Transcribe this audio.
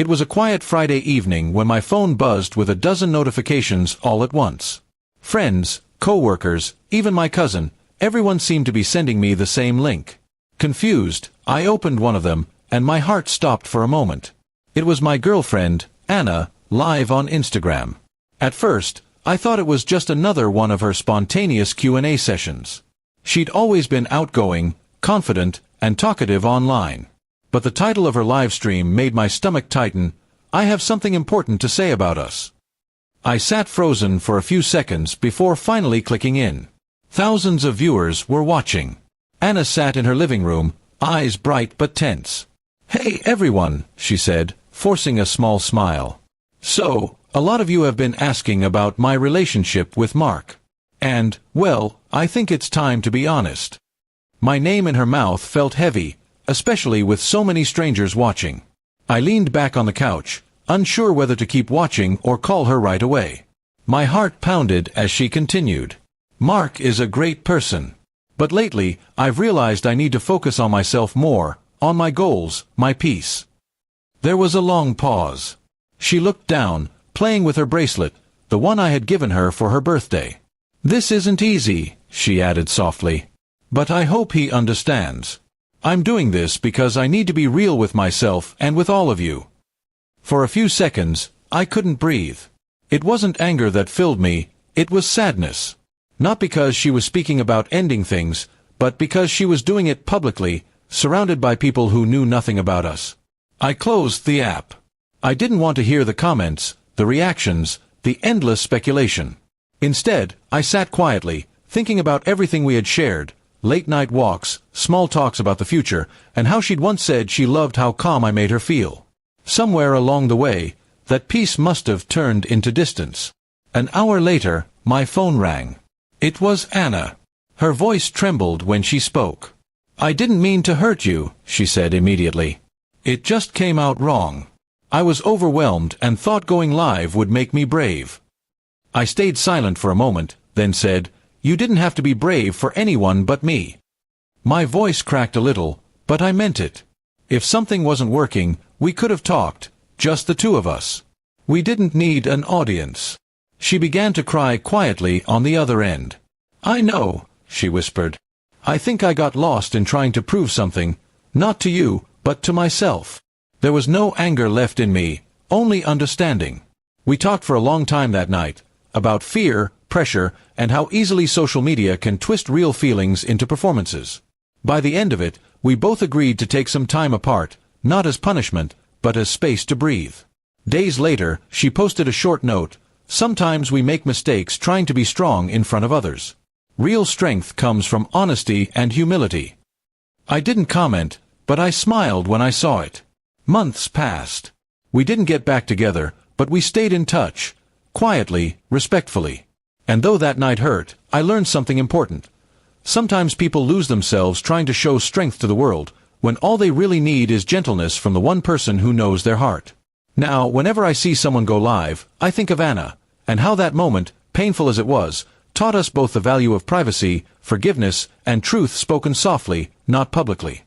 It was a quiet Friday evening when my phone buzzed with a dozen notifications all at once. Friends, co-workers, even my cousin, everyone seemed to be sending me the same link. Confused, I opened one of them, and my heart stopped for a moment. It was my girlfriend, Anna, live on Instagram. At first, I thought it was just another one of her spontaneous Q&A sessions. She'd always been outgoing, confident, and talkative online. But the title of her live stream made my stomach tighten. "I have something important to say about us." I sat frozen for a few seconds before finally clicking in. Thousands of viewers were watching. Anna sat in her living room, eyes bright but tense. "Hey everyone," she said, forcing a small smile. "So, a lot of you have been asking about my relationship with Mark. And, well, I think it's time to be honest." My name in her mouth felt heavy, especially with so many strangers watching. I leaned back on the couch, unsure whether to keep watching or call her right away. My heart pounded as she continued. "Mark is a great person. But lately, I've realized I need to focus on myself more, on my goals, my peace." There was a long pause. She looked down, playing with her bracelet, the one I had given her for her birthday. "This isn't easy," she added softly. "But I hope he understands. I'm doing this because I need to be real with myself and with all of you." For a few seconds, I couldn't breathe. It wasn't anger that filled me, it was sadness. Not because she was speaking about ending things, but because she was doing it publicly, surrounded by people who knew nothing about us. I closed the app. I didn't want to hear the comments, the reactions, the endless speculation. Instead, I sat quietly, thinking about everything we had shared, late-night walks, small talks about the future, and how she'd once said she loved how calm I made her feel. Somewhere along the way, that peace must have turned into distance. An hour later, my phone rang. It was Anna. Her voice trembled when she spoke. "I didn't mean to hurt you," she said immediately. "It just came out wrong. I was overwhelmed and thought going live would make me brave." I stayed silent for a moment, then said, "You didn't have to be brave for anyone but me." My voice cracked a little, but I meant it. If something wasn't working, we could have talked, just the two of us. We didn't need an audience. She began to cry quietly on the other end. "I know," she whispered. "I think I got lost in trying to prove something, not to you, but to myself." There was no anger left in me, only understanding. We talked for a long time that night, about fear, pressure, and how easily social media can twist real feelings into performances. By the end of it, we both agreed to take some time apart, not as punishment, but as space to breathe. Days later, she posted a short note. "Sometimes we make mistakes trying to be strong in front of others. Real strength comes from honesty and humility." I didn't comment, but I smiled when I saw it. Months passed. We didn't get back together, but we stayed in touch, quietly, respectfully. And though that night hurt, I learned something important. Sometimes people lose themselves trying to show strength to the world, when all they really need is gentleness from the one person who knows their heart. Now, whenever I see someone go live, I think of Anna, and how that moment, painful as it was, taught us both the value of privacy, forgiveness, and truth spoken softly, not publicly.